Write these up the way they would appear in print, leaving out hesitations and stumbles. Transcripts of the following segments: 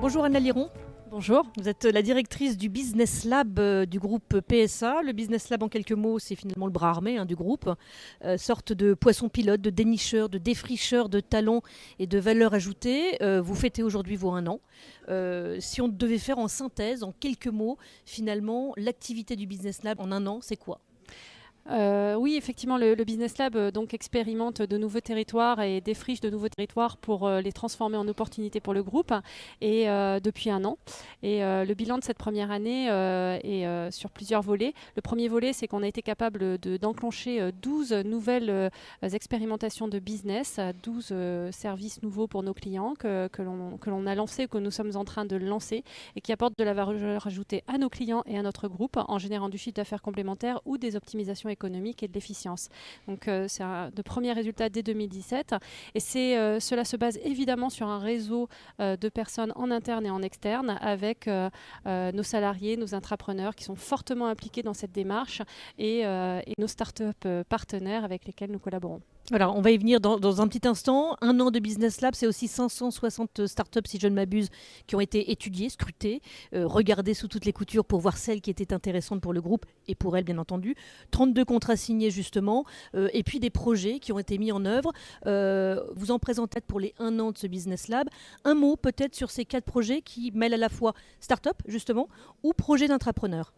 Bonjour Anna Liron. Bonjour. Vous êtes la directrice du Business Lab du groupe PSA. Le Business Lab, en quelques mots, c'est finalement le bras armé du groupe. Sorte de poisson pilote, de dénicheur, de défricheur de talents et de valeurs ajoutées. Vous fêtez aujourd'hui vos 1 an. Si on devait faire en synthèse, en quelques mots, finalement, l'activité du Business Lab en 1 an, c'est quoi ? Oui, effectivement, le Business Lab donc expérimente de nouveaux territoires et défriche de nouveaux territoires pour les transformer en opportunités pour le groupe et depuis 1 an. Et le bilan de cette première année est sur plusieurs volets. Le premier volet, c'est qu'on a été capable d'enclencher 12 nouvelles expérimentations de business, 12 services nouveaux pour nos clients que l'on a lancés, que nous sommes en train de lancer et qui apportent de la valeur ajoutée à nos clients et à notre groupe en générant du chiffre d'affaires complémentaire ou des optimisations économique et de l'efficience. Donc c'est de premiers résultats dès 2017 et cela se base évidemment sur un réseau de personnes en interne et en externe avec nos salariés, nos intrapreneurs qui sont fortement impliqués dans cette démarche et nos startups partenaires avec lesquels nous collaborons. Alors, on va y venir dans un petit instant. 1 an de Business Lab, c'est aussi 560 startups, si je ne m'abuse, qui ont été étudiées, scrutées, regardées sous toutes les coutures pour voir celles qui étaient intéressantes pour le groupe et pour elles, bien entendu. 32 contrats signés, justement, et puis des projets qui ont été mis en œuvre. Vous en présentez pour les 1 an de ce Business Lab. Un mot peut-être sur ces 4 projets qui mêlent à la fois startup, justement, ou projets d'entrepreneurs.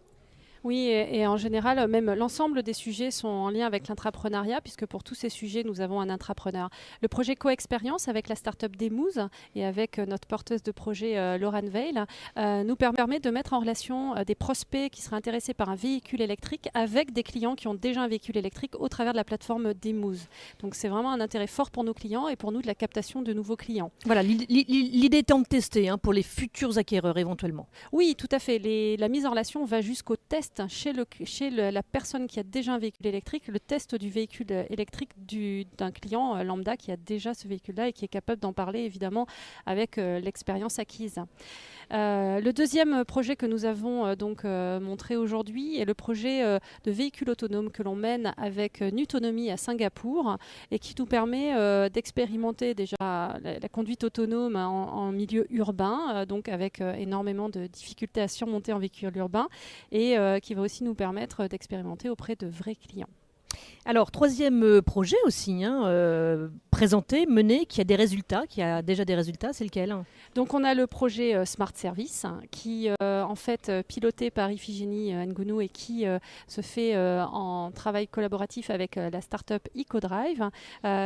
Oui, et en général, même l'ensemble des sujets sont en lien avec l'intrapreneuriat, puisque pour tous ces sujets, nous avons un intrapreneur. Le projet Co-Expérience avec la start-up Demooz et avec notre porteuse de projet Laurent Veil nous permet de mettre en relation des prospects qui seraient intéressés par un véhicule électrique avec des clients qui ont déjà un véhicule électrique au travers de la plateforme Demooz. Donc c'est vraiment un intérêt fort pour nos clients et pour nous de la captation de nouveaux clients. Voilà, l'idée étant de tester pour les futurs acquéreurs éventuellement. Oui, tout à fait. La mise en relation va jusqu'au test chez la personne qui a déjà un véhicule électrique, le test du véhicule électrique d'un client lambda qui a déjà ce véhicule-là et qui est capable d'en parler évidemment avec l'expérience acquise. Le deuxième projet que nous avons montré aujourd'hui est le projet de véhicule autonome que l'on mène avec Nutonomy à Singapour et qui nous permet d'expérimenter déjà la conduite autonome en milieu urbain, donc avec énormément de difficultés à surmonter en véhicule urbain et qui va aussi nous permettre d'expérimenter auprès de vrais clients. Alors, troisième projet aussi, présenté, mené, qui a déjà des résultats, c'est lequel ? Donc on a le projet Smart Service qui en fait piloté par Iphigénie Ngounou et qui se fait en travail collaboratif avec la start-up EcoDrive.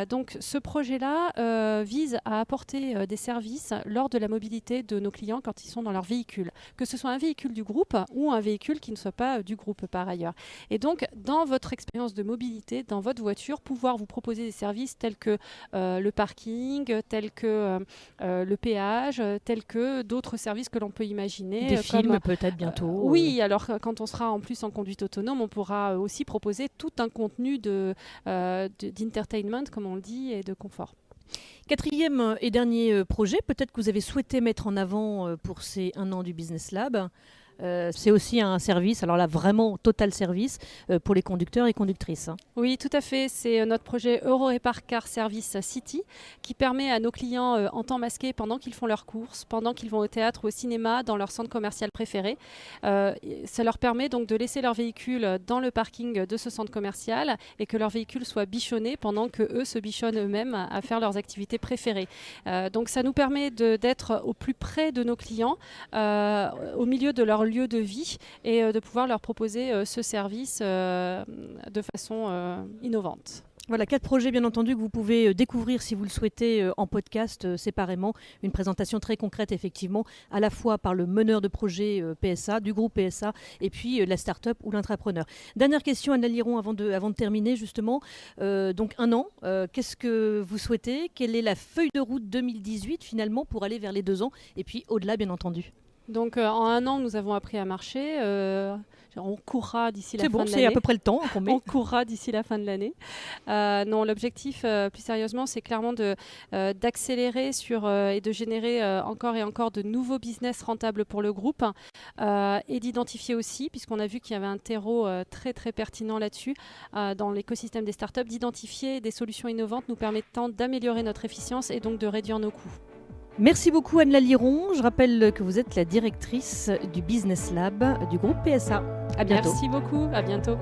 Donc ce projet-là vise à apporter des services lors de la mobilité de nos clients quand ils sont dans leur véhicule, que ce soit un véhicule du groupe ou un véhicule qui ne soit pas du groupe par ailleurs. Et donc dans votre expérience de mobilité, dans votre voiture, pouvoir vous proposer des services tels que le parking, tels que le péage, tels que d'autres services que l'on peut imaginer. Des films peut-être bientôt. Oui, alors quand on sera en plus en conduite autonome, on pourra aussi proposer tout un contenu d'entertainment, comme on le dit, et de confort. 4e et dernier projet, peut-être que vous avez souhaité mettre en avant pour ces 1 an du Business Lab. C'est aussi un service, alors là vraiment total service pour les conducteurs et conductrices. Oui, tout à fait. C'est notre projet Eurorepar Car Service City qui permet à nos clients en temps masqué pendant qu'ils font leurs courses, pendant qu'ils vont au théâtre ou au cinéma, dans leur centre commercial préféré. Ça leur permet donc de laisser leur véhicule dans le parking de ce centre commercial et que leur véhicule soit bichonné pendant que eux se bichonnent eux-mêmes à faire leurs activités préférées. Donc ça nous permet d'être au plus près de nos clients, au milieu de leur lieu de vie et de pouvoir leur proposer ce service de façon innovante. Voilà, 4 projets bien entendu que vous pouvez découvrir si vous le souhaitez en podcast séparément. Une présentation très concrète effectivement, à la fois par le meneur de projet PSA, du groupe PSA, et puis la start-up ou l'entrepreneur. Dernière question Anna Liron avant de terminer justement. Donc 1 an, qu'est-ce que vous souhaitez ? Quelle est la feuille de route 2018 finalement pour aller vers les 2 ans et puis au-delà bien entendu ? Donc en 1 an, nous avons appris à marcher. On courra d'ici la fin de l'année. C'est à peu près le temps qu'on met. On courra d'ici la fin de l'année. Non, l'objectif, plus sérieusement, c'est clairement d'accélérer et de générer encore et encore de nouveaux business rentables pour le groupe et d'identifier aussi, puisqu'on a vu qu'il y avait un terreau très très pertinent là-dessus dans l'écosystème des startups, d'identifier des solutions innovantes nous permettant d'améliorer notre efficience et donc de réduire nos coûts. Merci beaucoup Anne Laliron. Je rappelle que vous êtes la directrice du Business Lab du groupe PSA. À bientôt. Merci beaucoup, à bientôt.